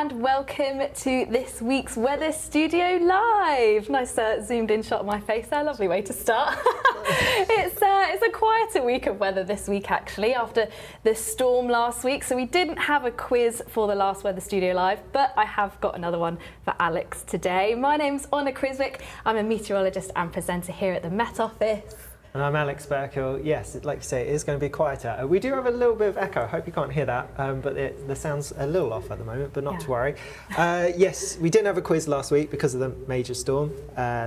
and welcome to this week's Weather Studio Live. Nice zoomed in shot of my face there, lovely way to start. It's a quieter week of weather this week actually, after the storm last week, so we didn't have a quiz for the last Weather Studio Live, but I have got another one for Alex today. My name's Anna Criswick, I'm a meteorologist and presenter here at the Met Office. And I'm Alex Burkill. Yes, like you say, it is going to be quieter. We do have a little bit of echo. I hope you can't hear that, but the sound's a little off at the moment, but not to worry. Yes, we didn't have a quiz last week because of the major storm,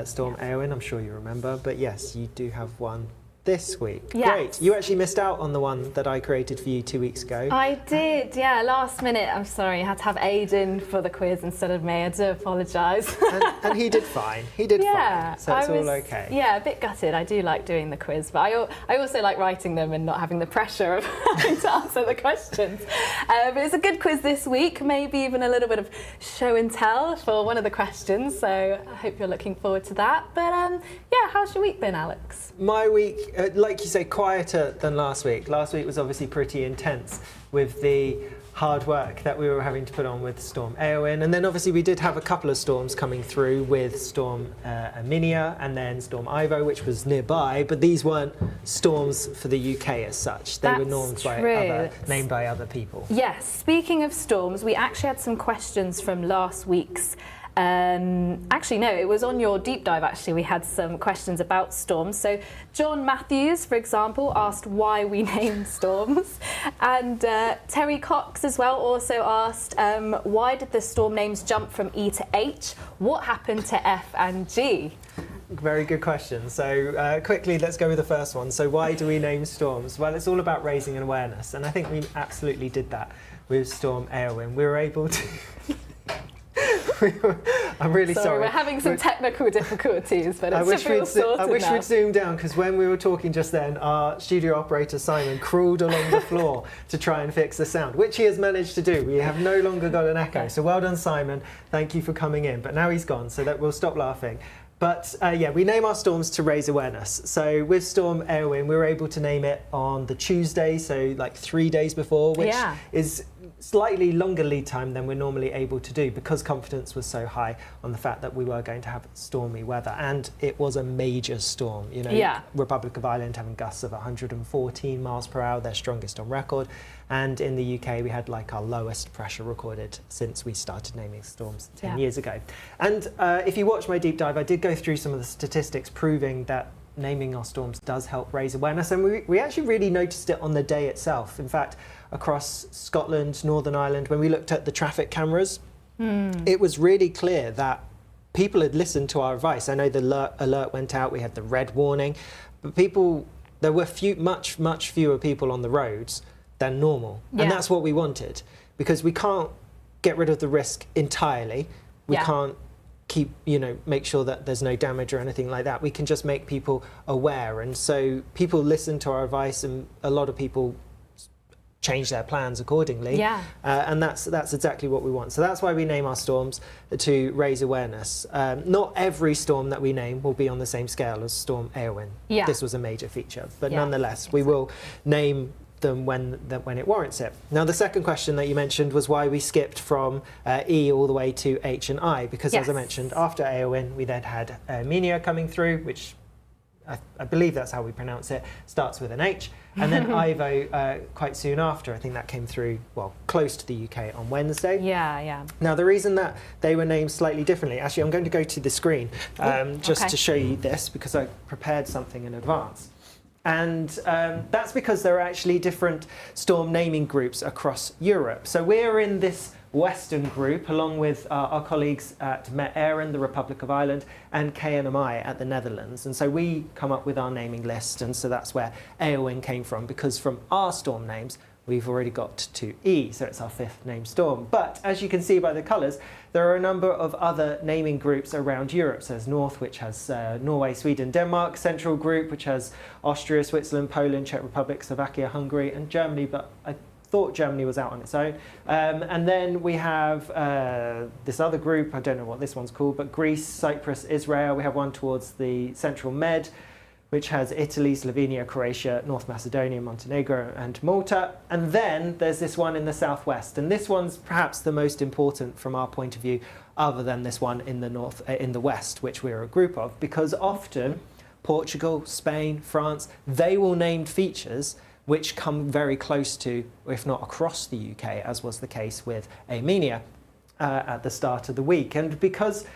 Storm Eowyn, I'm sure you remember. But yes, you do have one this week. Yes. Great. You actually missed out on the one that I created for you 2 weeks ago. I did, yeah, last minute. I'm sorry, I had to have Aidan for the quiz instead of me. I do apologise. and he did fine. He did fine. So it's all okay. Yeah, a bit gutted. I do like doing the quiz, but I also like writing them and not having the pressure of having to answer the questions. But it's a good quiz this week, maybe even a little bit of show and tell for one of the questions. So I hope you're looking forward to that. But yeah, how's your week been, Alex? My week, like you say, quieter than last week. Last week was obviously pretty intense with the hard work that we were having to put on with Storm Eowyn. And then obviously we did have a couple of storms coming through with Storm Erminia and then Storm Ivo, which was nearby. But these weren't storms for the UK as such. They were named by other people. Yes, speaking of storms, we actually had some questions from last week's actually, no, it was on your deep dive, actually. We had some questions about storms. So John Matthews, for example, asked why we name storms. And Terry Cox as well also asked, why did the storm names jump from E to H? What happened to F and G? Very good question. So quickly, let's go with the first one. So why do we name storms? Well, it's all about raising an awareness. And I think we absolutely did that with Storm Eowyn. We were able to... I'm really sorry. We're having some technical difficulties, but it should be all sorted now. I wish we'd zoom down, because when we were talking just then, our studio operator Simon crawled along the floor to try and fix the sound, which he has managed to do. We have no longer got an echo. So well done, Simon. Thank you for coming in. But now he's gone, so that we'll stop laughing. But yeah, we name our storms to raise awareness. So with Storm Eowyn, we were able to name it on the Tuesday, so like 3 days before, which is slightly longer lead time than we're normally able to do, because confidence was so high on the fact that we were going to have stormy weather. And it was a major storm, you know, Republic of Ireland having gusts of 114 miles per hour, their strongest on record. And in the UK, we had like our lowest pressure recorded since we started naming storms 10 years ago. And if you watch my deep dive, I did go through some of the statistics proving that naming our storms does help raise awareness. And we actually really noticed it on the day itself. In fact, across Scotland, Northern Ireland, when we looked at the traffic cameras, it was really clear that people had listened to our advice. I know the alert went out, we had the red warning, but there were much fewer people on the roads than normal. And that's what we wanted, because we can't get rid of the risk entirely. We can't make sure that there's no damage or anything like that. We can just make people aware. And so people listened to our advice, and a lot of people change their plans accordingly. And that's exactly what we want. So that's why we name our storms, to raise awareness. Not every storm that we name will be on the same scale as Storm Eowyn. This was a major feature, but nonetheless, we will name them when it warrants it. Now, the second question that you mentioned was why we skipped from E all the way to H and I, because as I mentioned, after Eowyn, we then had Erminia coming through, which I believe that's how we pronounce it, starts with an H, and then Ivo quite soon after. I think that came through, well, close to the UK on Wednesday. Now, the reason that they were named slightly differently, actually, I'm going to go to the screen just to show you this, because I prepared something in advance. And that's because there are actually different storm naming groups across Europe. So we're in this Western group, along with our colleagues at Met Éireann, the Republic of Ireland, and KNMI at the Netherlands. And so we come up with our naming list, and so that's where Eowyn came from, because from our storm names, we've already got to E, so it's our fifth named storm. But as you can see by the colours, there are a number of other naming groups around Europe. So there's North, which has Norway, Sweden, Denmark, Central Group, which has Austria, Switzerland, Poland, Czech Republic, Slovakia, Hungary, and Germany, but I thought Germany was out on its own. And then we have this other group, I don't know what this one's called, but Greece, Cyprus, Israel. We have one towards the Central Med. which has Italy, Slovenia, Croatia, North Macedonia, Montenegro and Malta. And then there's this one in the southwest. And this one's perhaps the most important from our point of view, other than this one in the west, which we're a group of, because often Portugal, Spain, France, they will name features which come very close to, if not across the UK, as was the case with Armenia at the start of the week. And because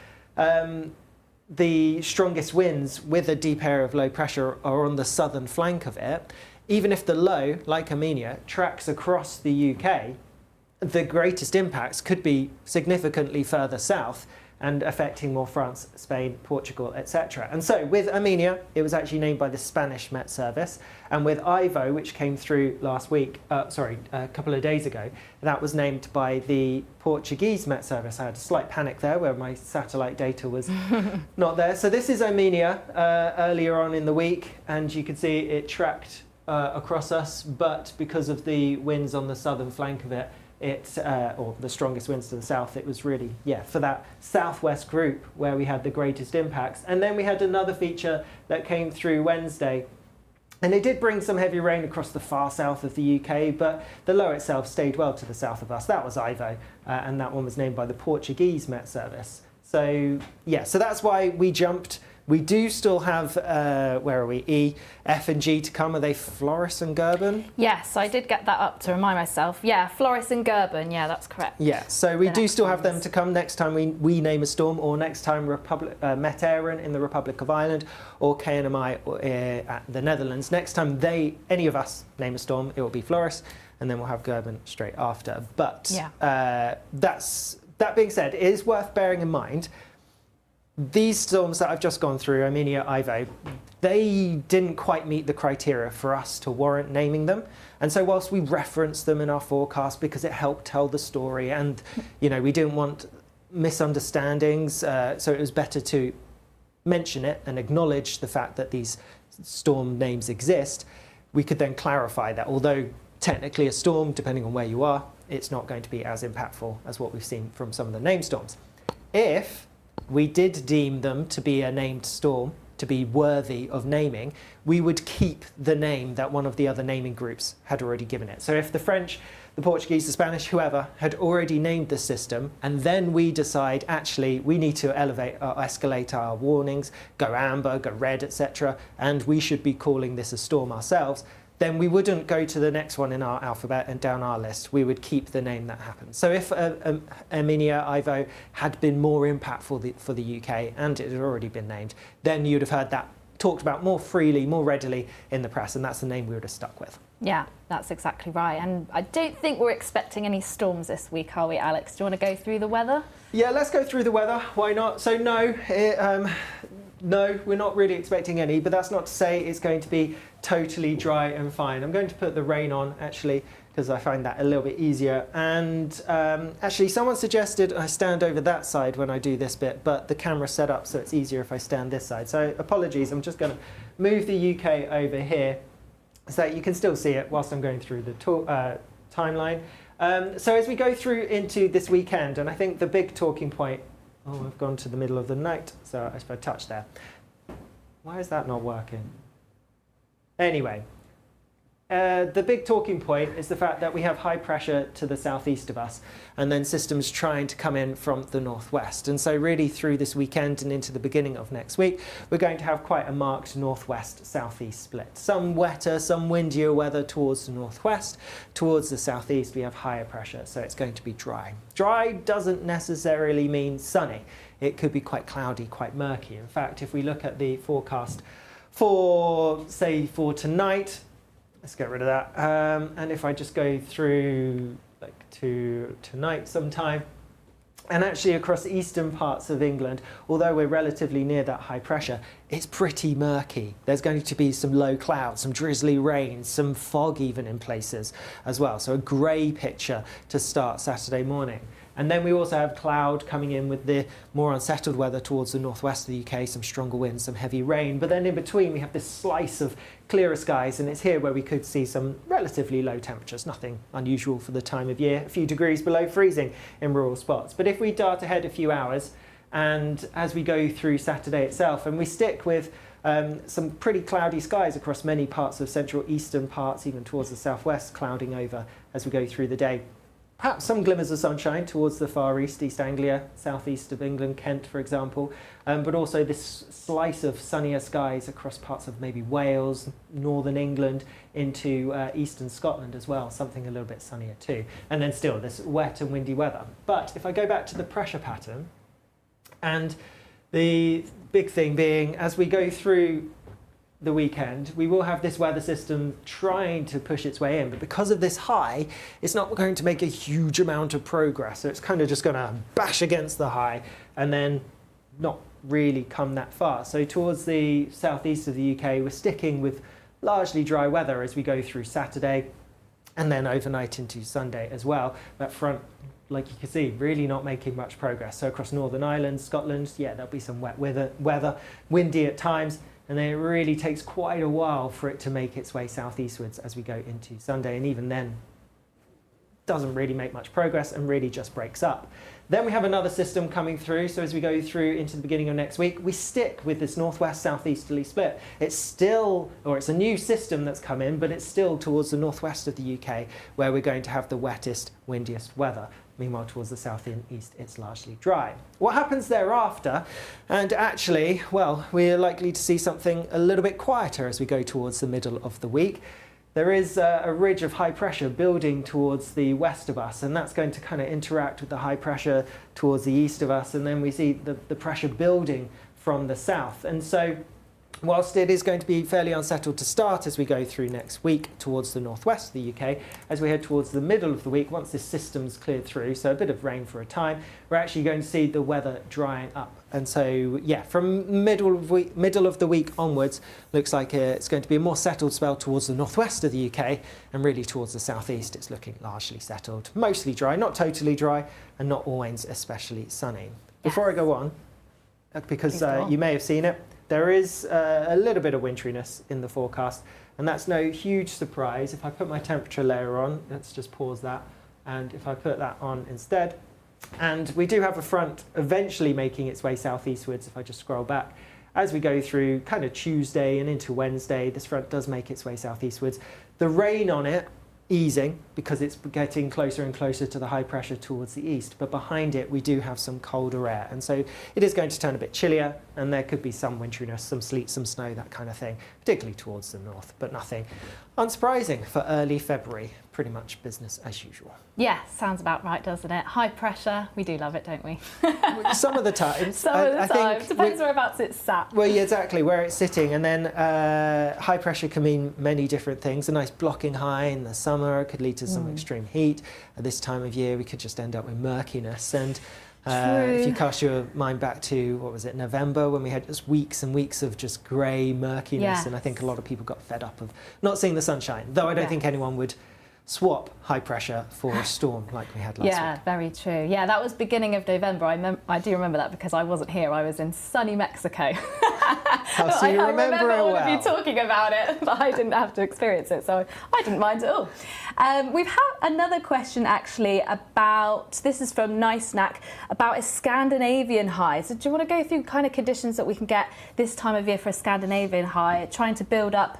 the strongest winds with a deep area of low pressure are on the southern flank of it, even if the low, like Armenia, tracks across the UK, the greatest impacts could be significantly further south and affecting more France, Spain, Portugal, etc. And so with Armenia, it was actually named by the Spanish Met Service, and with Ivo, which came through last week, a couple of days ago, that was named by the Portuguese Met Service. I had a slight panic there where my satellite data was not there. So this is Armenia earlier on in the week, and you can see it tracked across us, but because of the winds on the southern flank of it, or the strongest winds to the south, it was really, for that southwest group where we had the greatest impacts. And then we had another feature that came through Wednesday, and it did bring some heavy rain across the far south of the UK, but the low itself stayed well to the south of us. That was Ivo, and that one was named by the Portuguese Met Service. So so that's why we jumped. We do still have, where are we, E, F and G to come. Are they Floris and Gerben? Yes, I did get that up to remind myself. Yeah, Floris and Gerben, yeah, that's correct. Yeah, so we do still have them to come next time we name a storm, or next time Met Aaron in the Republic of Ireland, or KNMI at the Netherlands. Next time any of us name a storm, it will be Floris, and then we'll have Gerben straight after. But that being said, it is worth bearing in mind these storms that I've just gone through, Armenia, Ivo, they didn't quite meet the criteria for us to warrant naming them. And so whilst we referenced them in our forecast because it helped tell the story, and we didn't want misunderstandings, so it was better to mention it and acknowledge the fact that these storm names exist, we could then clarify that although technically a storm, depending on where you are, it's not going to be as impactful as what we've seen from some of the named storms. If we did deem them to be a named storm, to be worthy of naming, we would keep the name that one of the other naming groups had already given it. So if the French, the Portuguese, the Spanish, whoever, had already named the system, and then we decide, actually, we need to escalate our warnings, go amber, go red, etc., and we should be calling this a storm ourselves, then we wouldn't go to the next one in our alphabet and down our list. We would keep the name that happened. So if Armenia, Ivo had been more impactful for the UK and it had already been named, then you'd have heard that talked about more freely, more readily in the press, and that's the name we would have stuck with. Yeah, that's exactly right. And I don't think we're expecting any storms this week, are we, Alex? Do you want to go through the weather? Yeah, let's go through the weather. Why not? So no, we're not really expecting any, but that's not to say it's going to be totally dry and fine. I'm going to put the rain on, actually, because I find that a little bit easier. And actually, someone suggested I stand over that side when I do this bit, but the camera's set up so it's easier if I stand this side. So apologies, I'm just going to move the UK over here so that you can still see it whilst I'm going through the timeline. So as we go through into this weekend, and I think the big talking point, I've gone to the middle of the night, so if I touch there. Why is that not working? Anyway, the big talking point is the fact that we have high pressure to the southeast of us, and then systems trying to come in from the northwest. And so really through this weekend and into the beginning of next week, we're going to have quite a marked northwest-southeast split. Some wetter, some windier weather towards the northwest. Towards the southeast, we have higher pressure, so it's going to be dry. Dry doesn't necessarily mean sunny. It could be quite cloudy, quite murky. In fact, if we look at the forecast for tonight, let's get rid of that. And if I just go through to tonight sometime, and actually across the eastern parts of England, although we're relatively near that high pressure, it's pretty murky. There's going to be some low clouds, some drizzly rain, some fog even in places as well. So a grey picture to start Saturday morning. And then we also have cloud coming in with the more unsettled weather towards the northwest of the UK, some stronger winds, some heavy rain. But then in between, we have this slice of clearer skies, and it's here where we could see some relatively low temperatures, nothing unusual for the time of year, a few degrees below freezing in rural spots. But if we dart ahead a few hours, and as we go through Saturday itself, and we stick with Some pretty cloudy skies across many parts of central eastern parts, even towards the southwest, clouding over as we go through the day. Perhaps some glimmers of sunshine towards the far east, East Anglia, southeast of England, Kent, for example, but also this slice of sunnier skies across parts of maybe Wales, northern England, into eastern Scotland as well, something a little bit sunnier too. And then still this wet and windy weather. But if I go back to the pressure pattern, and the big thing being, as we go through the weekend, we will have this weather system trying to push its way in, but because of this high, it's not going to make a huge amount of progress. So it's kind of just going to bash against the high and then not really come that far. So towards the southeast of the UK, we're sticking with largely dry weather as we go through Saturday and then overnight into Sunday as well. That front, like you can see, really not making much progress. So across Northern Ireland, Scotland, yeah, there'll be some wet weather, windy at times, and then it really takes quite a while for it to make its way southeastwards as we go into Sunday, and even then doesn't really make much progress and really just breaks up. Then we have another system coming through, so as we go through into the beginning of next week, we stick with this northwest southeasterly split. It's still, or it's a new system that's come in, but it's still towards the northwest of the UK where we're going to have the wettest, windiest weather. Meanwhile, towards the south and east, it's largely dry. What happens thereafter? And actually, well, we're likely to see something a little bit quieter as we go towards the middle of the week. There is a ridge of high pressure building towards the west of us, and that's going to kind of interact with the high pressure towards the east of us, and then we see the pressure building from the south. And so whilst it is going to be fairly unsettled to start as we go through next week towards the northwest of the UK, as we head towards the middle of the week, once this system's cleared through, so a bit of rain for a time, we're actually going to see the weather drying up. And so, yeah, from middle of the week onwards, looks like it's going to be a more settled spell towards the northwest of the UK, and really towards the southeast, it's looking largely settled, mostly dry, not totally dry, and not always especially sunny. Before I go on, because you may have seen it, there is a little bit of winteriness in the forecast, and that's no huge surprise. If I put my temperature layer on, let's just pause that, and if I put that on instead, and we do have a front eventually making its way southeastwards. If I just scroll back, as we go through kind of Tuesday and into Wednesday, this front does make its way southeastwards. The rain on it easing because it's getting closer and closer to the high pressure towards the east, but behind it we do have some colder air, and so it is going to turn a bit chillier, and there could be some winteriness, some sleet, some snow, that kind of thing, particularly towards the north, but nothing unsurprising for early February. Pretty much business as usual. Yeah, sounds about right, doesn't it? High pressure, we do love it, don't we? Some of the time. Some of the time. Depends whereabouts it's sat. Well, yeah, exactly, where it's sitting. And then high pressure can mean many different things. A nice blocking high in the summer could lead to some extreme heat. At this time of year, we could just end up with murkiness. And if you cast your mind back to, what was it, November, when we had just weeks and weeks of just grey murkiness. And I think a lot of people got fed up of not seeing the sunshine, though I don't think anyone would swap high pressure for a storm like we had last week. Yeah, very true. Yeah, that was beginning of November. I do remember that because I wasn't here. I was in sunny Mexico. So you remember all of you talking about it, but I didn't have to experience it, so I didn't mind at all. We've had another question actually about, this is from Nice Snack, about a Scandinavian high. So do you want to go through kind of conditions that we can get this time of year for a Scandinavian high, trying to build up?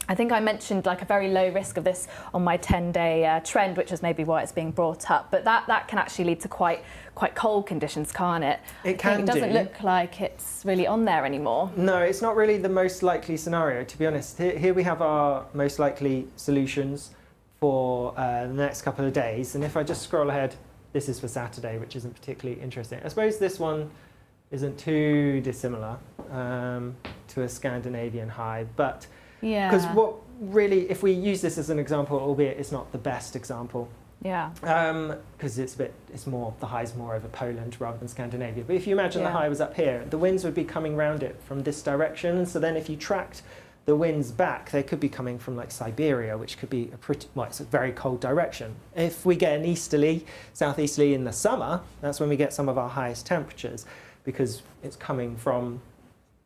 I think I mentioned like a very low risk of this on my 10-day trend, which is maybe why it's being brought up. But that can actually lead to quite cold conditions, can't it? It can. It doesn't look like it's really on there anymore. No, it's not really the most likely scenario, to be honest. Here we have our most likely solutions for the next couple of days. And if I just scroll ahead, this is for Saturday, which isn't particularly interesting. I suppose this one isn't too dissimilar to a Scandinavian high, but yeah. Because what really, if we use this as an example, albeit it's not the best example, yeah, because it's more, the high's more over Poland rather than Scandinavia. But if you imagine the high was up here, the winds would be coming round it from this direction. So then if you tracked the winds back, they could be coming from like Siberia, which could be it's a very cold direction. If we get an easterly, southeasterly in the summer, that's when we get some of our highest temperatures, because it's coming from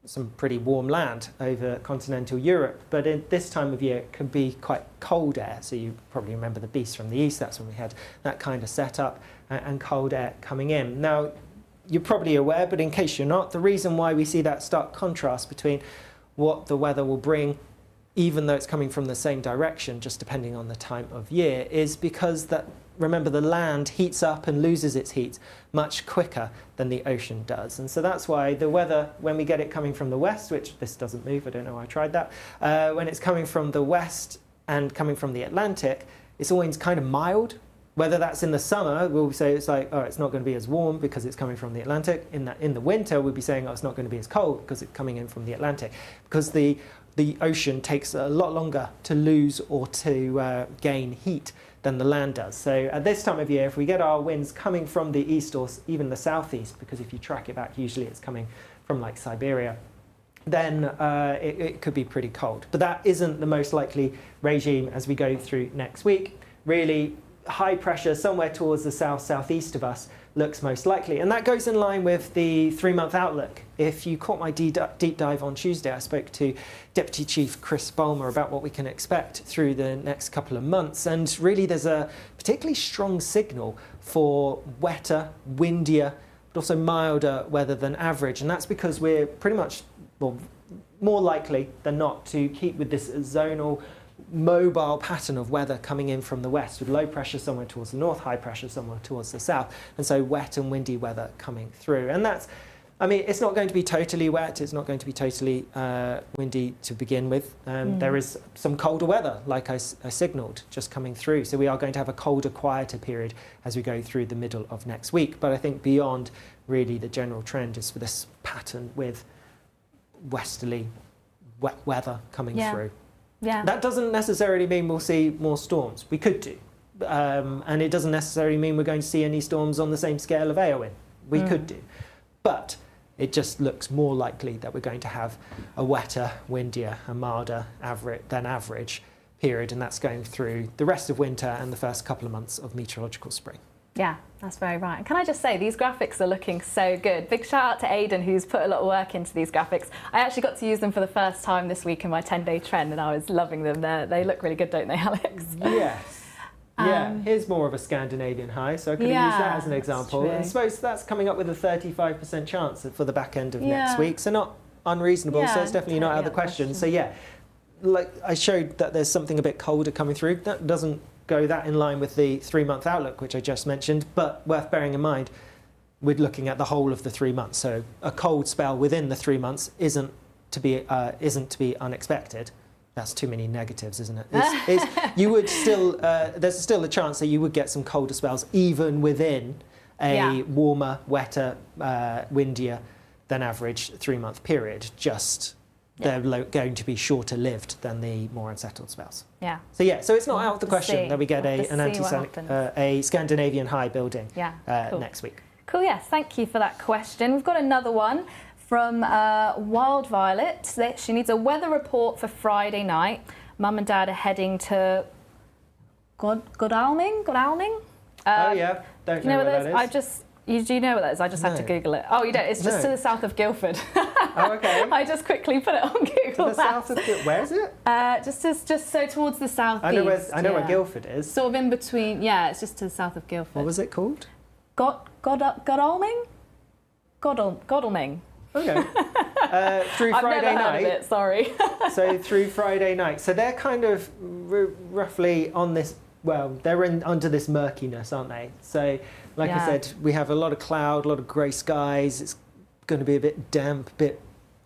some pretty warm land over continental Europe, but at this time of year it can be quite cold air. So you probably remember the beast from the east. That's when we had that kind of setup and cold air coming in. Now, you're probably aware, but in case you're not, the reason why we see that stark contrast between what the weather will bring, even though it's coming from the same direction, just depending on the time of year, is because that, remember, the land heats up and loses its heat much quicker than the ocean does. And so that's why the weather, when we get it coming from the west, which this doesn't move, I don't know why I tried that, when it's coming from the west and coming from the Atlantic, it's always kind of mild. Whether that's in the summer, we'll say it's like, oh, it's not going to be as warm because it's coming from the Atlantic. In the winter, we'll be saying, oh, it's not going to be as cold because it's coming in from the Atlantic. Because the ocean takes a lot longer to lose or to gain heat than the land does. So at this time of year, if we get our winds coming from the east or even the southeast, because if you track it back, usually it's coming from like Siberia, then it could be pretty cold. But that isn't the most likely regime as we go through next week. Really, high pressure somewhere towards the southeast of us looks most likely. And that goes in line with the 3-month outlook. If you caught my deep dive on Tuesday, I spoke to Deputy Chief Chris Bulmer about what we can expect through the next couple of months. And really there's a particularly strong signal for wetter, windier, but also milder weather than average. And that's because we're pretty much, well, more likely than not to keep with this zonal mobile pattern of weather coming in from the west, with low pressure somewhere towards the north, high pressure somewhere towards the south, and so wet and windy weather coming through. And that's, I mean, it's not going to be totally wet, it's not going to be totally windy to begin with. There is some colder weather, like I signalled, just coming through. So we are going to have a colder, quieter period as we go through the middle of next week. But I think beyond, really, the general trend is for this pattern with westerly wet weather coming through. Yeah. That doesn't necessarily mean we'll see more storms. We could do. And it doesn't necessarily mean we're going to see any storms on the same scale of Eowyn. We could do. But it just looks more likely that we're going to have a wetter, windier, and milder than average period, and that's going through the rest of winter and the first couple of months of meteorological spring. Yeah, that's very right. And can I just say, these graphics are looking so good. Big shout out to Aidan, who's put a lot of work into these graphics. I actually got to use them for the first time this week in my 10-day trend, and I was loving them. They look really good, don't they, Alex? Yes. Yeah, here's more of a Scandinavian high, so I could have used that as an example. And I suppose that's coming up with a 35% chance for the back end of next week, so not unreasonable, so it's definitely not out of the question. So yeah, like I showed that there's something a bit colder coming through. That doesn't go that in line with the 3-month outlook, which I just mentioned, but worth bearing in mind, we're looking at the whole of the 3 months. So a cold spell within the 3 months isn't to be unexpected. That's too many negatives, isn't it? You would still, there's still a chance that you would get some colder spells even within a warmer, wetter, windier than average 3-month period. Just they're going to be shorter lived than the more unsettled spells. Yeah. So it's not out of the question that we get a Scandinavian high building next week. Cool, yes, thank you for that question. We've got another one from Wild Violet. She needs a weather report for Friday night. Mum and Dad are heading to Godalming? Oh yeah, don't know what that is. Do you know what that is? I just had to Google it. Oh, you don't? It's just to the south of Guildford. Oh, okay. I just quickly put it on Google To the south of Guildford. Where is it? Just so towards the south. I know where Guildford is. Sort of in between. Yeah, it's just to the south of Guildford. What was it called? Godalming. Okay. Through I've Friday never night. Heard of it, sorry. So through Friday night. So they're kind of roughly on this. Well, they're under this murkiness, aren't they? So, like I said, we have a lot of cloud, a lot of grey skies. It's going to be a bit damp, a bit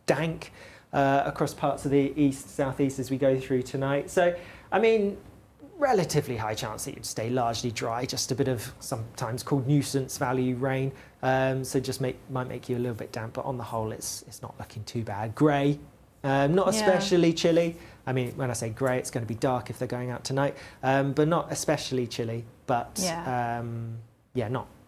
dank across parts of the east, southeast as we go through tonight. So, I mean, relatively high chance that you'd stay largely dry. Just a bit of sometimes called nuisance value rain. So just might make you a little bit damp, but on the whole, it's not looking too bad. Grey. Not especially chilly. I mean, when I say grey, it's going to be dark if they're going out tonight, but not especially chilly. But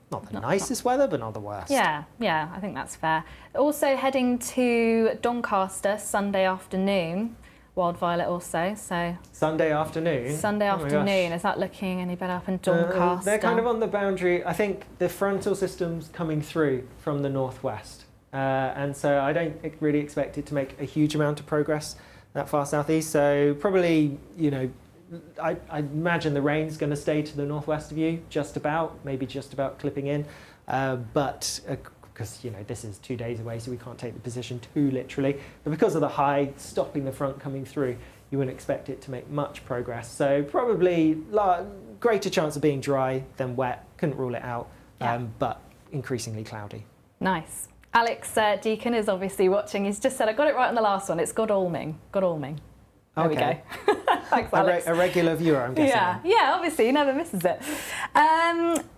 not the nicest weather, but not the worst. Yeah, I think that's fair. Also heading to Doncaster Sunday afternoon. Wild Violet also, so... Sunday afternoon? Sunday afternoon. Is that looking any better up in Doncaster? They're kind of on the boundary. I think the frontal system's coming through from the northwest. And so I don't really expect it to make a huge amount of progress that far southeast. So probably, I imagine the rain's going to stay to the northwest of you, maybe just about clipping in. But because this is 2 days away, so we can't take the position too literally. But because of the high stopping the front coming through, you wouldn't expect it to make much progress. So probably greater chance of being dry than wet. Couldn't rule it out, but increasingly cloudy. Nice. Alex Deacon is obviously watching. He's just said, I got it right on the last one. It's Godalming. Godalming. There we go. Thanks, Alex. A regular viewer, I'm guessing. Yeah, obviously, he never misses it.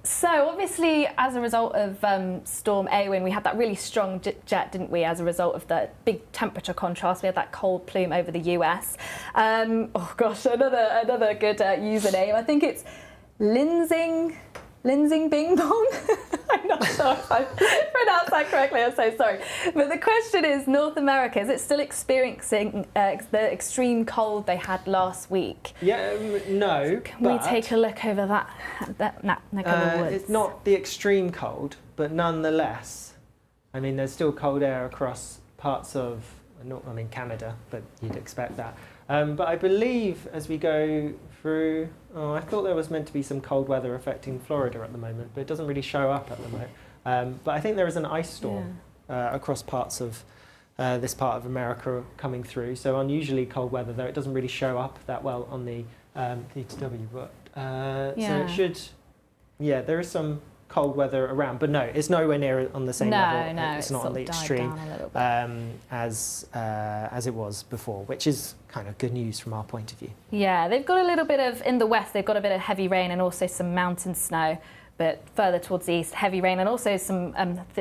So obviously, as a result of Storm Awen, we had that really strong jet, didn't we, as a result of the big temperature contrast. We had that cold plume over the US. Oh gosh, another good username. I think it's Linsing Bing Bong. I'm not sure if I pronounced that correctly, I'm so sorry. But the question is, North America, is it still experiencing the extreme cold they had last week? Yeah, no. Can we take a look over that neck of the woods? It's not the extreme cold, but nonetheless, I mean, there's still cold air across parts of, Canada, but you'd expect that. But I believe as we go through, I thought there was meant to be some cold weather affecting Florida at the moment, but it doesn't really show up at the moment. But I think there is an ice storm across parts of this part of America coming through. So unusually cold weather, though it doesn't really show up that well on the TTW. But so it should, there is some cold weather around, but no, it's nowhere near on the same level. No, it's not on the extreme as it was before, which is kind of good news from our point of view. Yeah, they've got a little bit of, in the west, they've got a bit of heavy rain and also some mountain snow, but further towards the east, heavy rain and also some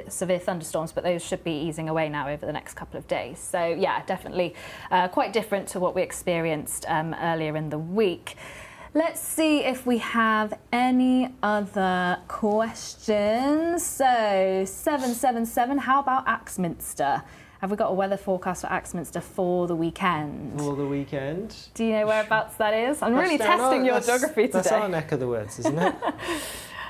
severe thunderstorms, but those should be easing away now over the next couple of days. So yeah, definitely quite different to what we experienced earlier in the week. Let's see if we have any other questions. So 777, how about Axminster? Have we got a weather forecast for Axminster for the weekend? For the weekend. Do you know whereabouts that is? I'm really testing your geography today. That's our neck of the woods, isn't it?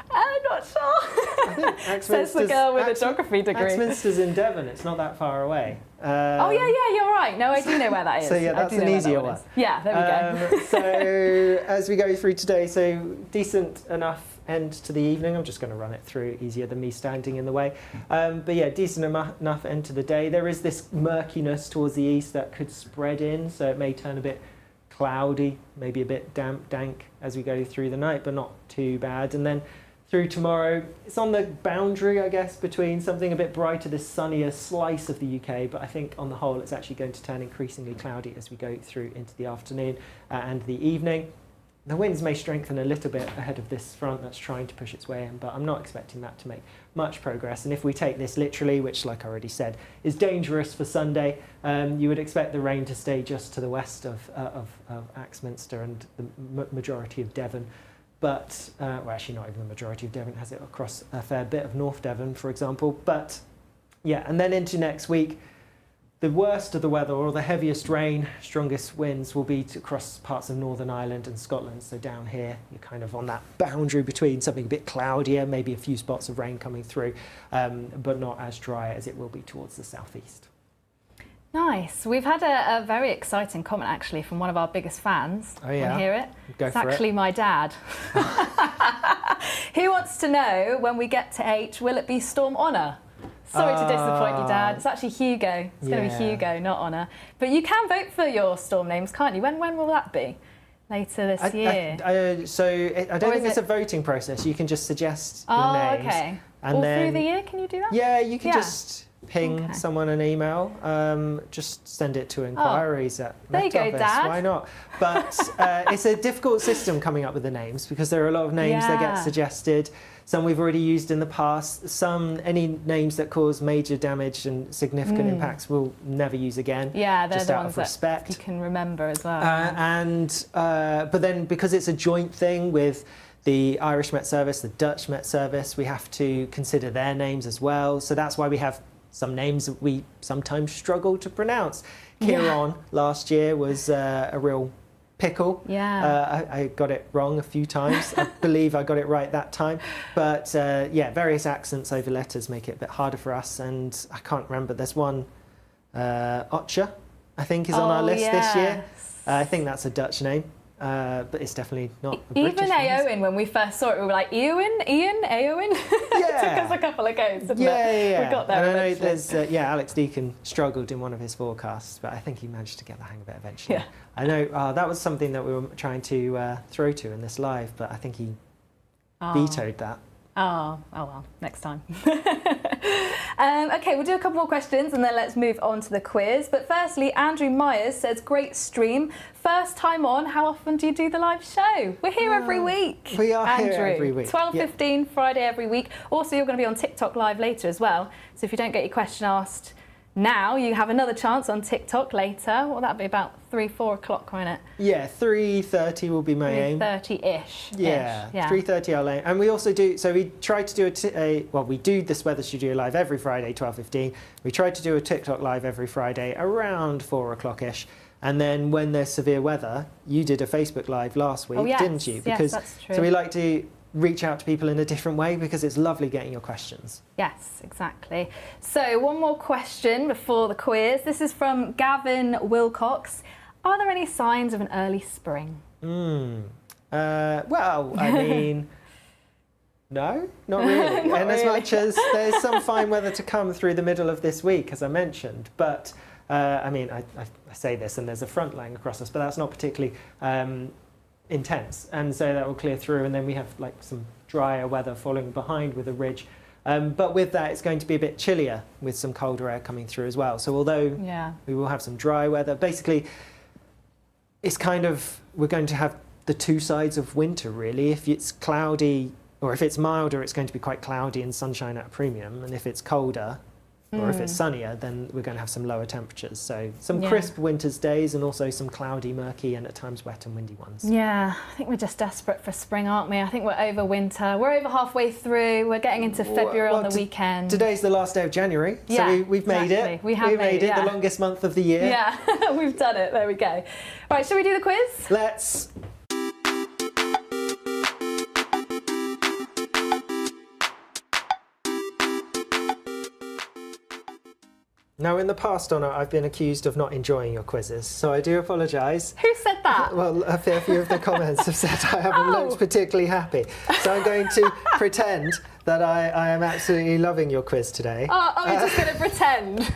I'm not sure. Says the girl with a geography degree. Axminster's in Devon. It's not that far away. Oh yeah, you're right. No, I do know where that is. So yeah, that's an easier one. Yeah, there we go. So as we go through today, so decent enough end to the evening. I'm just going to run it through easier than me standing in the way. But yeah, decent enough end to the day. There is this murkiness towards the east that could spread in, so it may turn a bit cloudy, maybe a bit dank as we go through the night, but not too bad. And then through tomorrow, it's on the boundary, I guess, between something a bit brighter, this sunnier slice of the UK, but I think on the whole it's actually going to turn increasingly cloudy as we go through into the afternoon and the evening. The winds may strengthen a little bit ahead of this front that's trying to push its way in, but I'm not expecting that to make much progress. And if we take this literally, which, like I already said, is dangerous for Sunday, you would expect the rain to stay just to the west of Axminster and the majority of Devon. But, well, actually not even the majority of Devon, has it across a fair bit of North Devon, for example. But, yeah, and then into next week, the worst of the weather, or the heaviest rain, strongest winds, will be across parts of Northern Ireland and Scotland. So down here, you're kind of on that boundary between something a bit cloudier, maybe a few spots of rain coming through, but not as dry as it will be towards the southeast. Nice. We've had a very exciting comment actually from one of our biggest fans. Oh yeah. Want to hear it? Go it's for actually it. My dad. He wants to know, when we get to H, will it be Storm Honor? Sorry to disappoint you, Dad. It's actually Hugo. It's going to be Hugo, not Honor. But you can vote for your storm names, can't you? When will that be? Later this year? I don't think it's a voting process. You can just suggest your names. Oh, okay. And all then, through the year, can you do that? Yeah, you can just ping someone an email. Just send it to inquiries at there you go, Met Office. Dad. Why not? But it's a difficult system coming up with the names, because there are a lot of names that get suggested. Some we've already used in the past. Some, any names that cause major damage and significant impacts, we'll never use again. Yeah, they're just the out ones of respect. that you can remember as well. But then, because it's a joint thing with the Irish Met Service, the Dutch Met Service, we have to consider their names as well. So that's why we have some names that we sometimes struggle to pronounce. Kieran last year was a real pickle. I got it wrong a few times. I believe I got it right that time. But various accents over letters make it a bit harder for us. And I can't remember. There's one, Otcha, I think, is on our list this year. I think that's a Dutch name. but it's definitely not a British Even Aowen, when we first saw it, we were like, Ian, Aowen? Yeah. It took us a couple of goes, didn't it? Yeah. We got there and I know eventually. there's, Alex Deacon struggled in one of his forecasts, but I think he managed to get the hang of it eventually. Yeah. I know that was something that we were trying to throw to in this live, but I think he vetoed that. Oh well, next time. Okay, we'll do a couple more questions and then let's move on to the quiz. But firstly, Andrew Myers says, great stream. First time on, how often do you do the live show? We're here every week. We are Andrew, here every week. 12:15 Friday every week. Also, you're going to be on TikTok live later as well. So if you don't get your question asked now, you have another chance on TikTok later. Well, that'll be about 3-4 o'clock, won't it? Yeah, 3:30 will be my aim. 3:30-ish. Yeah, 3:30 our aim. And we also do, so we try to do we do this Weather Studio live every Friday, 12:15. We try to do a TikTok live every Friday around 4 o'clock-ish. And then when there's severe weather, you did a Facebook live last week, didn't you? Yes, that's true. So we like to reach out to people in a different way because it's lovely getting your questions. Yes, exactly. So one more question before the quiz. This is from Gavin Wilcox. Are there any signs of an early spring? Well, I mean, no, not really. Not and as really. much as there's some fine weather to come through the middle of this week, as I mentioned, but I mean, I say this and there's a front lying across us, but that's not particularly intense, and so that will clear through, and then we have like some drier weather following behind with a ridge. But with that, it's going to be a bit chillier with some colder air coming through as well. So although we will have some dry weather, basically it's kind of, we're going to have the two sides of winter really. If it's cloudy, or if it's milder, it's going to be quite cloudy and sunshine at a premium, and if it's colder, or if it's sunnier, then we're going to have some lower temperatures. So some crisp winter's days and also some cloudy, murky and at times wet and windy ones. Yeah, I think we're just desperate for spring, aren't we? I think we're over winter. We're over halfway through. We're getting into February on the weekend. Today's the last day of January, so Yeah, we've made it. We have made it, the longest month of the year. Yeah, we've done it. There we go. Right, shall we do the quiz? Let's. Now, in the past, Donna, I've been accused of not enjoying your quizzes, so I do apologise. Who said that? Well, a fair few of the comments have said I haven't looked particularly happy. So I'm going to pretend that I am absolutely loving your quiz today. Oh, you're just going to pretend.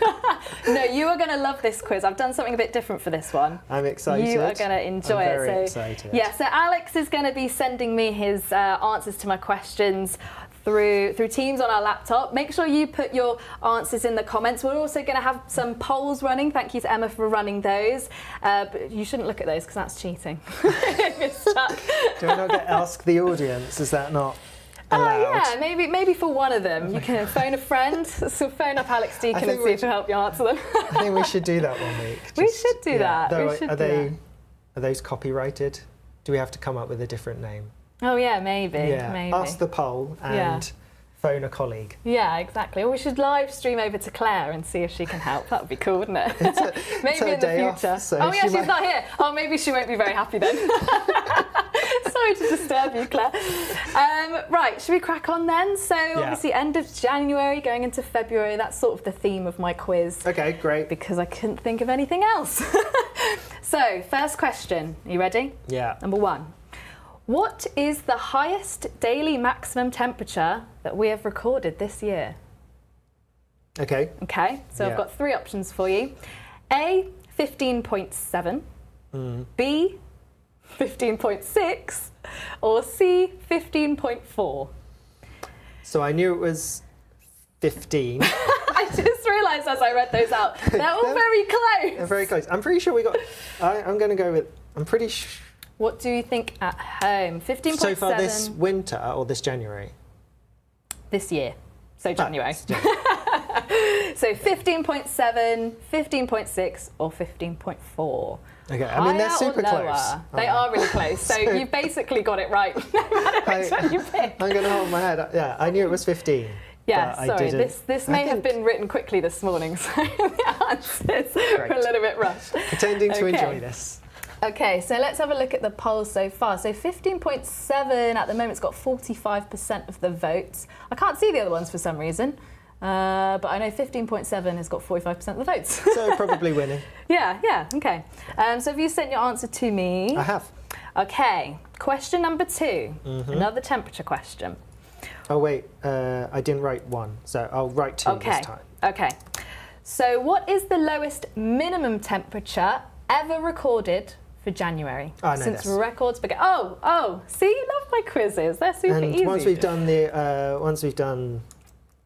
No, you are going to love this quiz. I've done something a bit different for this one. I'm excited. You are going to enjoy I'm very it. excited. Yeah, so Alex is going to be sending me his answers to my questions through Teams on our laptop. Make sure you put your answers in the comments. We're also going to have some polls running. Thank you to Emma for running those. But you shouldn't look at those because that's cheating. You're stuck. Do I not get ask the audience? Is that not allowed? Yeah, maybe for one of them. You can phone a friend. So phone up Alex Deacon and see if he'll help you answer them. I think we should do that one week. We should do that. Though, We should are do that. those copyrighted? Do we have to come up with a different name? Oh yeah, maybe. Yeah. Maybe. Ask the poll and phone a colleague. Yeah, exactly. Or we should live stream over to Claire and see if she can help. That would be cool, wouldn't it? Maybe in the future. Off, so oh yeah, she's not here. Oh, maybe she won't be very happy then. Sorry to disturb you, Claire. Right, should we crack on then? So obviously end of January, going into February, that's sort of the theme of my quiz. Okay, great. Because I couldn't think of anything else. So, first question. Are you ready? Yeah. Number 1. What is the highest daily maximum temperature that we have recorded this year? Okay. Okay, so I've got 3 options for you. A, 15.7, B, 15.6, or C, 15.4. So I knew it was 15. I just realised as I read those out, they're all very close. They're very close. I'm pretty sure we got. I'm going to go with. I'm pretty sure. What do you think at home? 15.7. So far this winter or this January? This year. So January. January. So 15.7, 15.6 or 15.4. Okay, I mean they're Higher super or lower? close. They are really close. So you basically got it right. No matter which one you pick. I'm going to hold my head. Yeah, I knew it was 15. Yeah, but sorry. I didn't. This may have been written quickly this morning, so the answers were a little bit rushed. Pretending to enjoy this. Okay, so let's have a look at the polls so far. So 15.7 at the moment, it's got 45% of the votes. I can't see the other ones for some reason, but I know 15.7 has got 45% of the votes. So probably winning. Yeah, okay. So have you sent your answer to me? I have. Okay, question number 2. Another temperature question. Oh wait, I didn't write 1, so I'll write 2 this time. Okay. So what is the lowest minimum temperature ever recorded for January? I know since this. records began. Oh, see, you love my quizzes. They're super And easy. once we've done,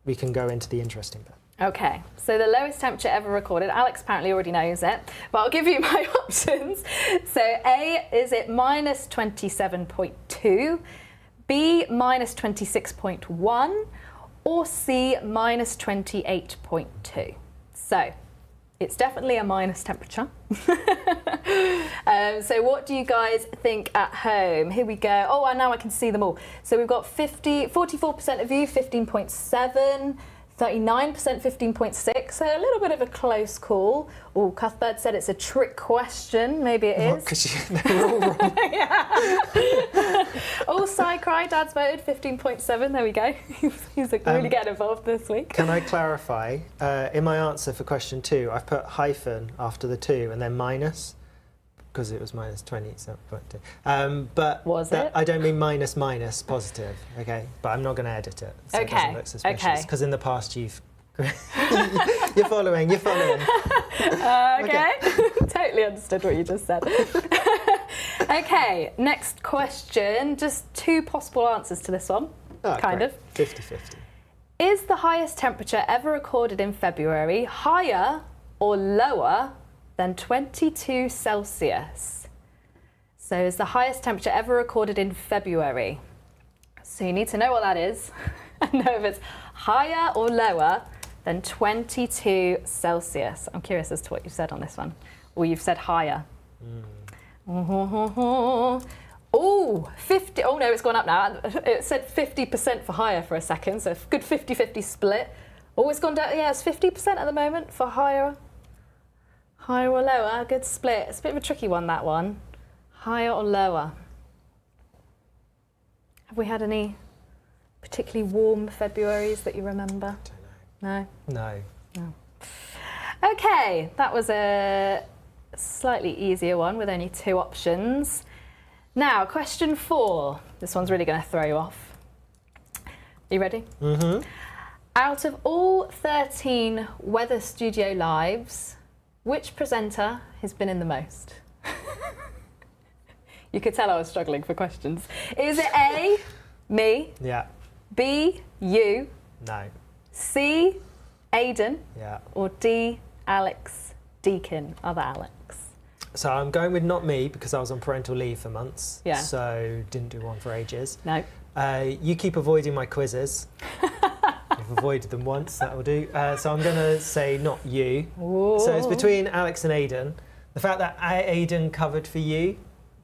we can go into the interesting bit. Okay, so the lowest temperature ever recorded. Alex apparently already knows it, but I'll give you my options. So A, is it minus 27.2, B, minus 26.1, or C, minus 28.2? So it's definitely a minus temperature. So what do you guys think at home? Here we go. Oh, and now I can see them all. So we've got 44% of you, 15.7, 39%, 15.6, so a little bit of a close call. Oh, Cuthbert said it's a trick question. Maybe it is. Because they're all wrong. Oh, Sai Cry, Dad's voted 15.7. There we go. He's really getting involved this week. Can I clarify? In my answer for question 2, I've put hyphen after the 2 and then minus, because it was minus 27.2. But Was it? I don't mean minus positive, okay? But I'm not going to edit it, so it doesn't look suspicious. Because in the past you've... you're following. Okay. Totally understood what you just said. Okay, next question. Just 2 possible answers to this one, kind of. 50-50. Is the highest temperature ever recorded in February higher or lower than 22 Celsius? So is the highest temperature ever recorded in February? So you need to know what that is and know if it's higher or lower than 22 Celsius. I'm curious as to what you've said on this one. Or you've said higher. Oh, 50. Oh no, it's gone up now. It said 50% for higher for a second, so a good 50-50 split. Oh, it's gone down. Yeah, it's 50% at the moment for higher. Higher or lower, good split. It's a bit of a tricky one, that one. Higher or lower? Have we had any particularly warm Februaries that you remember? No? No. Okay, that was a slightly easier one with only 2 options. Now, question 4. This one's really going to throw you off. Are you ready? Out of all 13 Weather Studio Lives, which presenter has been in the most? You could tell I was struggling for questions. Is it A, me? Yeah. B, you? No. C, Aidan? Yeah. Or D, Alex Deakin, other Alex? So I'm going with not me because I was on parental leave for months. Yeah. So didn't do one for ages. No. You keep avoiding my quizzes. You've avoided them once, that will do. So I'm going to say not you. Whoa. So it's between Alex and Aidan. The fact that Aidan covered for you,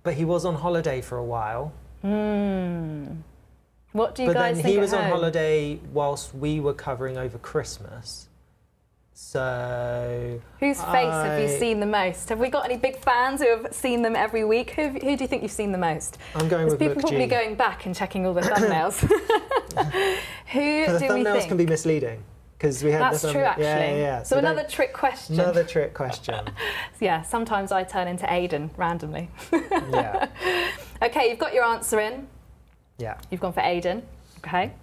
but he was on holiday for a while. What do you guys think? But then he was at on home? holiday whilst we were covering over Christmas. So... Whose face have you seen the most? Have we got any big fans who have seen them every week? Who do you think you've seen the most? I'm going There's with people Look probably G. going back and checking all the thumbnails. Who The do we thumbnails think? can be misleading. Because we had That's the true, actually. Yeah. So another trick question. Another trick question. Yeah, sometimes I turn into Aidan randomly. Yeah. Okay, you've got your answer in. Yeah. You've gone for Aidan. Okay.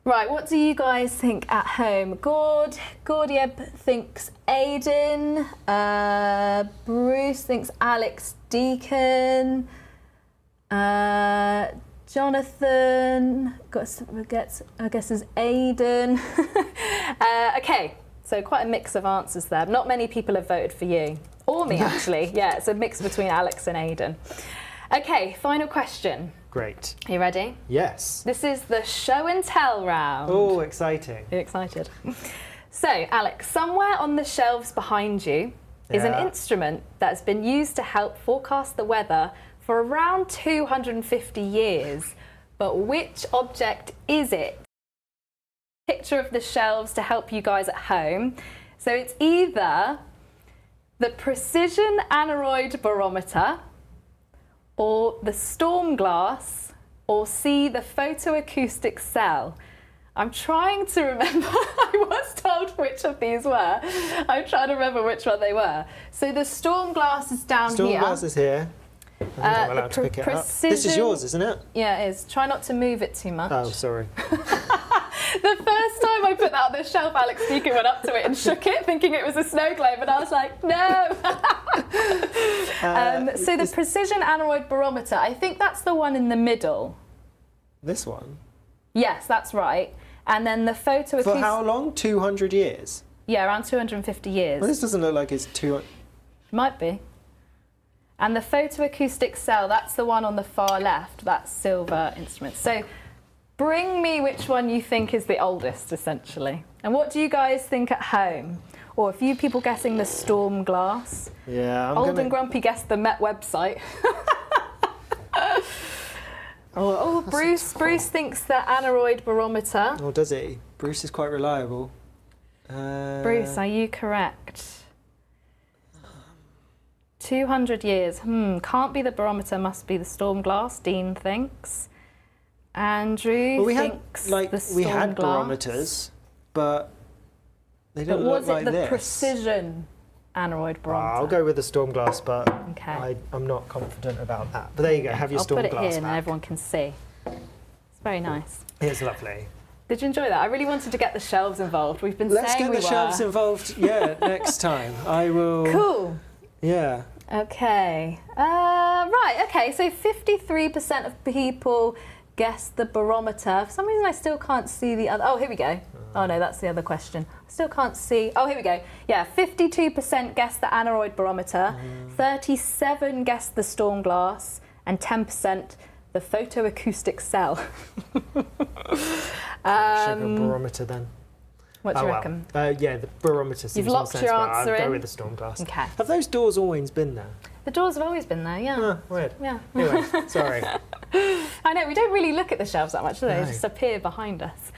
Right, what do you guys think at home? Gordieb thinks Aidan. Bruce thinks Alex Deakin. Jonathan I guess is Aidan. Okay, so quite a mix of answers there. Not many people have voted for you. Or me, actually. Yeah, it's a mix between Alex and Aidan. Okay, final question. Great. Are you ready? Yes. This is the show and tell round. Oh, exciting. Are you excited? So, Alex, somewhere on the shelves behind you is an instrument that's been used to help forecast the weather for around 250 years. But which object is it? Picture of the shelves to help you guys at home. So it's either the precision aneroid barometer, or the storm glass, or C, the photoacoustic cell. I'm trying to remember. I was told which of these were. I'm trying to remember which one they were. So the storm glass is down here. Storm glass is here. I think I'm allowed to pick it up. This is yours, isn't it? Yeah, it is. Try not to move it too much. Oh, sorry. The first time I put that on the shelf, Alex Deacon went up to it and shook it, thinking it was a snow globe, and I was like, no! So the precision aneroid barometer, I think that's the one in the middle. This one? Yes, that's right. And then the photoacoustic... For how long? 200 years? Yeah, around 250 years. Well, this doesn't look like it's 200... Might be. And the photoacoustic cell, that's the one on the far left, that's silver instrument. So bring me which one you think is the oldest, essentially. And what do you guys think at home? Or a few people guessing the storm glass. Yeah, Old and Grumpy guessed the Met website. Bruce thinks the aneroid barometer. Oh, does he? Bruce is quite reliable. Bruce, are you correct? 200 years. Can't be the barometer, must be the storm glass, Dean thinks. Andrew thinks the storm we had glass. barometers, but they don't look like this. Was it the precision aneroid barometer? I'll go with the storm glass, but okay. I'm not confident about that. But there you go, have your storm glass I'll put it here back. and everyone can see. It's very nice. It's lovely. Did you enjoy that? I really wanted to get the shelves involved. We've been Let's saying get the shelves involved, next time. I will... Cool. Yeah. Okay. Right, okay, so 53% of people guessed the barometer. For some reason I still can't see the other... Oh, here we go. Oh no, that's the other question. I still can't see... Oh, here we go. Yeah, 52% guessed the aneroid barometer, 37% guessed the storm glass, and 10% the photoacoustic cell. Sugar barometer then. What do you reckon? Yeah, the barometer seems You've locked your answer in? I'll go with the storm glass. Okay. Have those doors always been there? The doors have always been there, yeah. Oh, weird. Yeah. Anyway, sorry. I know, we don't really look at the shelves that much, do they? No. They just appear behind us.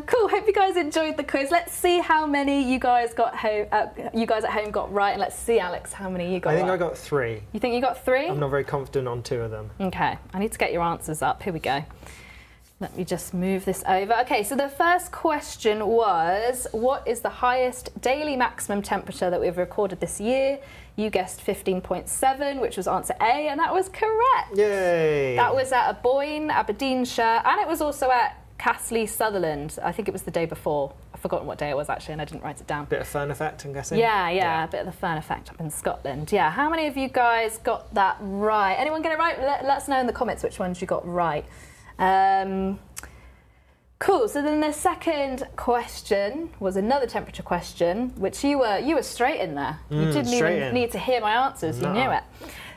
Cool, hope you guys enjoyed the quiz. Let's see how many you guys at home got right, and let's see, Alex, how many you got right. I think I got 3. You think you got 3? I'm not very confident on 2 of them. Okay, I need to get your answers up. Here we go. Let me just move this over. Okay, so the first question was, what is the highest daily maximum temperature that we've recorded this year? You guessed 15.7, which was answer A, and that was correct. Yay! That was at Aboyne, Aberdeenshire, and it was also at Castley, Sutherland. I think it was the day before. I've forgotten what day it was actually, and I didn't write it down. Bit of fern effect, I'm guessing? Yeah, a bit of the fern effect up in Scotland. Yeah, how many of you guys got that right? Anyone get it right? Let us know in the comments which ones you got right. Cool, so then the second question was another temperature question, which you were straight in there. You didn't even need to hear my answers, you knew it.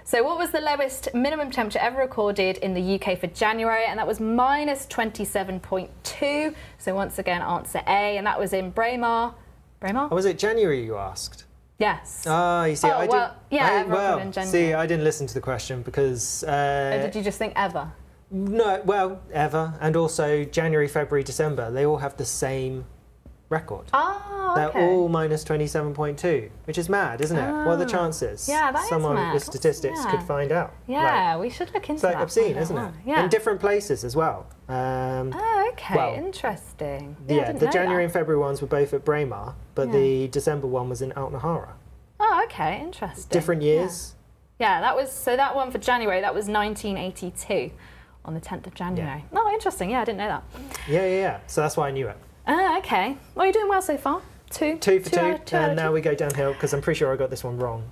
So what was the lowest minimum temperature ever recorded in the UK for January? And that was minus 27.2. So once again, answer A, and that was in Braemar. Braemar? Oh, was it January you asked? Yes. Ah, you see, in January. See, I didn't listen to the question because... Did you just think ever? No, well, ever, and also January, February, December, they all have the same record. Oh, okay. They're all minus 27.2, which is mad, isn't it? What are the chances? Yeah, that is Someone mad. with statistics could find out. Yeah, Right. we should look into It's like that. obscene, isn't it? Yeah. In different places as well. Okay, interesting. Yeah, I didn't the know January that. and February ones were both at Braemar, but the December one was in Altnahara. Oh, okay, interesting. Different years. Yeah, that one for January, that was 1982. On the 10th of January. Yeah. Oh, interesting. Yeah, I didn't know that. Yeah. So that's why I knew it. Okay. Well, you're doing well so far. 2 for 2, and now we go downhill because I'm pretty sure I got this one wrong.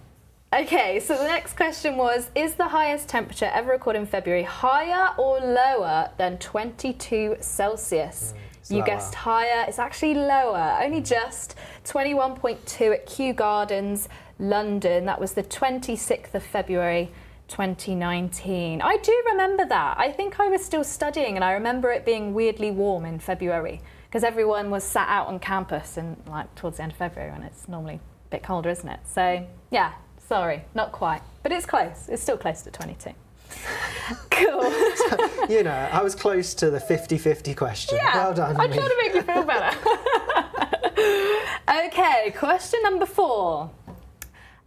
Okay, so the next question was, is the highest temperature ever recorded in February higher or lower than 22 Celsius? You guessed higher. It's actually lower. Only just 21.2 at Kew Gardens, London. That was the 26th of February. 2019. I do remember that. I think I was still studying and I remember it being weirdly warm in February because everyone was sat out on campus and like towards the end of February when it's normally a bit colder, isn't it? So yeah, sorry, not quite, but it's close. It's still close to 22. Cool. You know, I was close to the 50-50 question. Yeah, well done. I'm trying to make you feel better. Okay, question number 4.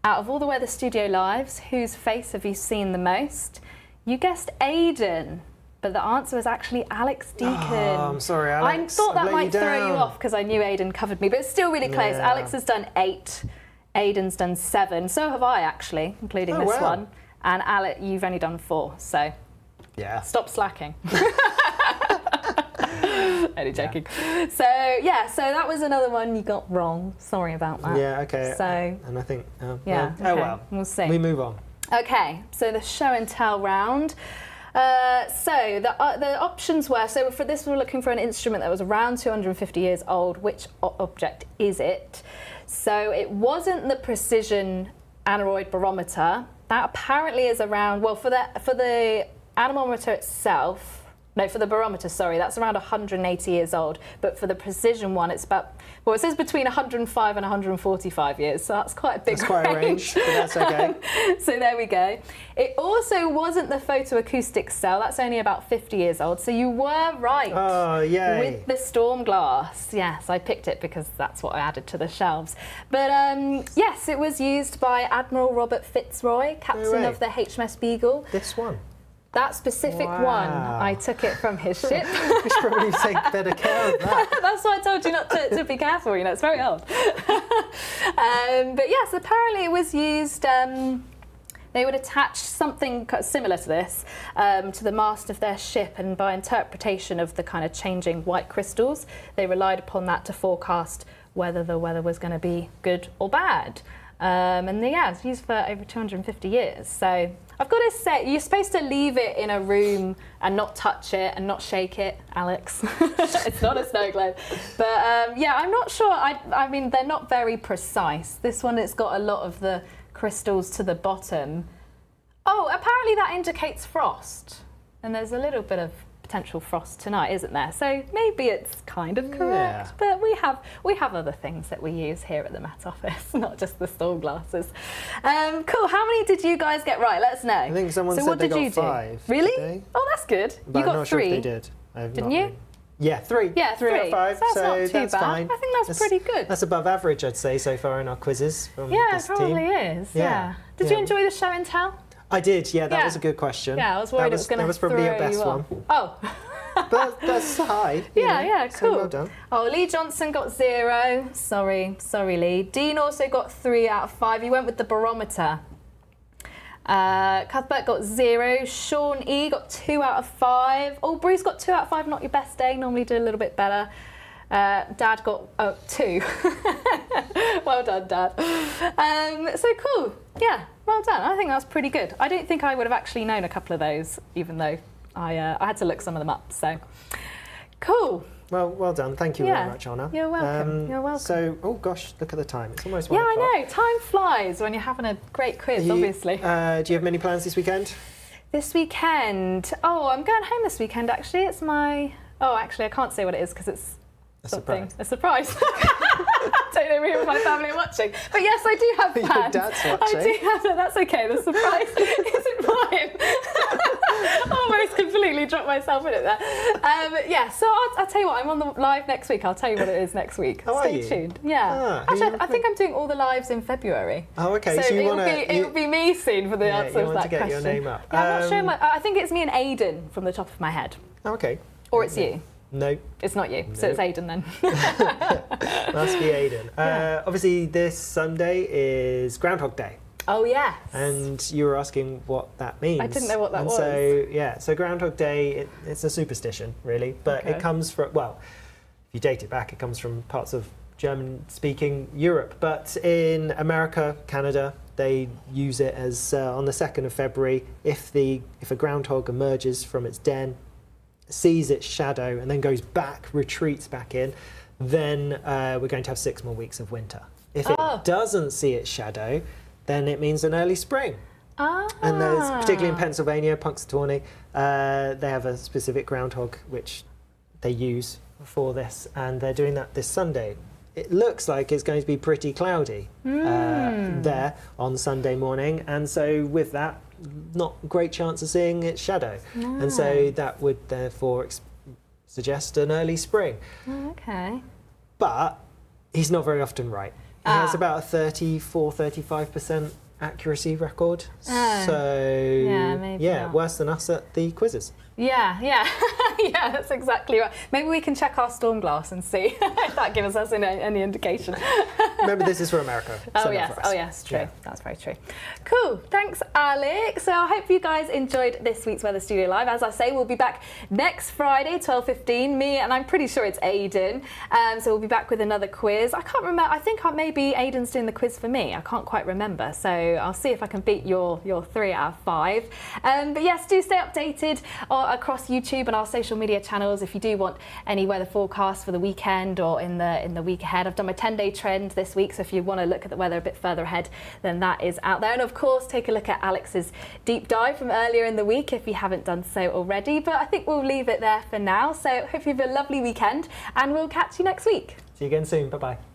Out of all the Weather Studio lives, whose face have you seen the most? You guessed Aidan, but the answer was actually Alex Deacon. Oh, I'm sorry, Alex. I thought that might throw you off because I knew Aidan covered me, but it's still really close. Yeah. Alex has done 8, Aidan's done 7. So have I, actually, including this one. And Alec, you've only done 4, so Yeah. stop slacking. Only joking. So that was another one you got wrong. Sorry about that. Yeah, okay. So, and I think, yeah, oh okay. well. We'll see. We move on. Okay, so the show and tell round. So the options were, so for this we're looking for an instrument that was around 250 years old. Which object is it? So it wasn't the precision aneroid barometer. That apparently is around, well, for the anemometer itself, no, for the barometer, sorry, that's around 180 years old. But for the precision one, it's about, well, it says between 105 and 145 years. So that's quite a big That's quite a range, but that's okay. So there we go. It also wasn't the photoacoustic cell. That's only about 50 years old. So you were right. Oh, yay. With the storm glass. Yes, I picked it because that's what I added to the shelves. But yes, it was used by Admiral Robert Fitzroy, captain of the HMS Beagle. This one. That specific one, I took it from his ship. We should probably take better care of that. That's why I told you not to be careful, you know, it's very old. But yes, apparently it was used, they would attach something similar to this to the mast of their ship, and by interpretation of the kind of changing white crystals, they relied upon that to forecast whether the weather was going to be good or bad. And yeah, it's used for over 250 years. So I've got to say, you're supposed to leave it in a room and not touch it and not shake it, Alex. It's not a snow globe. But yeah, I'm not sure. I mean, they're not very precise. This one, it's got a lot of the crystals to the bottom. Oh, apparently that indicates frost. And there's a little bit of potential frost tonight, isn't there? So maybe it's kind of correct. Yeah. But we have other things that we use here at the Met Office, not just the storm glasses. Cool. How many did you guys get right? Let us know. I think someone so said what they did got you 5. do? Really? Today. Oh, that's good. But you got I'm not 3. sure if they did. Didn't you? Yeah, 3. Yeah, 3 out of 5. So that's not too bad. Fine. I think that's pretty good. That's above average, I'd say, so far in our quizzes from Yeah, this it probably team. is. Yeah. Did you enjoy the show and tell? I did. Yeah, that Yeah. was a good question. Yeah, I was worried it was going to That was probably your best one. Oh. But that's high. Yeah, so cool. well done. Oh, Lee Johnson got 0. Sorry, Lee. Dean also got 3 out of 5. He went with the barometer. Cuthbert got 0. Sean E got 2 out of 5. Oh, Bruce got 2 out of 5. Not your best day. Normally do a little bit better. Dad got 2. Well done, Dad. So cool. Yeah, well done. I think that's pretty good. I don't think I would have actually known a couple of those, even though I had to look some of them up. So cool. Well done. Thank you very much, Anna. You're welcome. You're welcome. So, oh gosh, look at the time. It's almost 1 Yeah, o'clock. I know. Time flies when you're having a great quiz, obviously. Do you have many plans this weekend? This weekend? Oh, I'm going home this weekend, actually. It's my... Oh, actually, I can't say what it is because it's something. A surprise. Don't know who my family are watching. But yes, I do have plans. Your dad's watching. I do have it. That's okay. The surprise isn't mine. Almost completely dropped myself in it there. Yeah, so I'll tell you what, I'm on the live next week. I'll tell you what it is next week. Oh, Stay tuned. Yeah. Actually, I think I'm doing all the lives in February. Oh, okay. So it will be me soon for the answer of that question. You want to get your name up. Yeah, I'm not sure. I think it's me and Aidan from the top of my head. Okay. Or it's you. No. It's not you, so it's Aidan then. Must be Aidan. Obviously, this Sunday is Groundhog Day. Oh, yes. And you were asking what that means. I didn't know what that was. So Groundhog Day, it's a superstition, really. But it comes from, well, if you date it back, it comes from parts of German-speaking Europe. But in America, Canada, they use it as on the 2nd of February, if a groundhog emerges from its den, sees its shadow and then goes back, retreats back in, then we're going to have 6 more weeks of winter. If it doesn't see its shadow, then it means an early spring. And there's, particularly in Pennsylvania, Punxsutawney, they have a specific groundhog which they use for this, and they're doing that this Sunday. It looks like it's going to be pretty cloudy there on Sunday morning, and so with that, not a great chance of seeing its shadow. No. And so that would therefore suggest an early spring. Okay. But he's not very often right. He has about a 34-35% accuracy record. Oh. So Yeah, maybe not. worse than us at the quizzes. Yeah, yeah, that's exactly right. Maybe we can check our storm glass and see if that gives us any indication. Remember, this is for America. Oh so not yes, for us. oh yes, true. Yeah. That's very true. Cool, thanks Alex. So I hope you guys enjoyed this week's Weather Studio Live. As I say, we'll be back next Friday, 12:15. Me and I'm pretty sure it's Aidan. So we'll be back with another quiz. I can't remember. I think maybe Aidan's doing the quiz for me. I can't quite remember. So I'll see if I can beat your 3 out of 5. But yes, do stay updated across YouTube and our social media channels if you do want any weather forecasts for the weekend or in the week ahead. I've done my 10-day trend this week, so if you want to look at the weather a bit further ahead, then that is out there. And of course, take a look at Alex's deep dive from earlier in the week if you haven't done so already. But I think we'll leave it there for now. So hope you have a lovely weekend and we'll catch you next week. See you again soon. Bye-bye.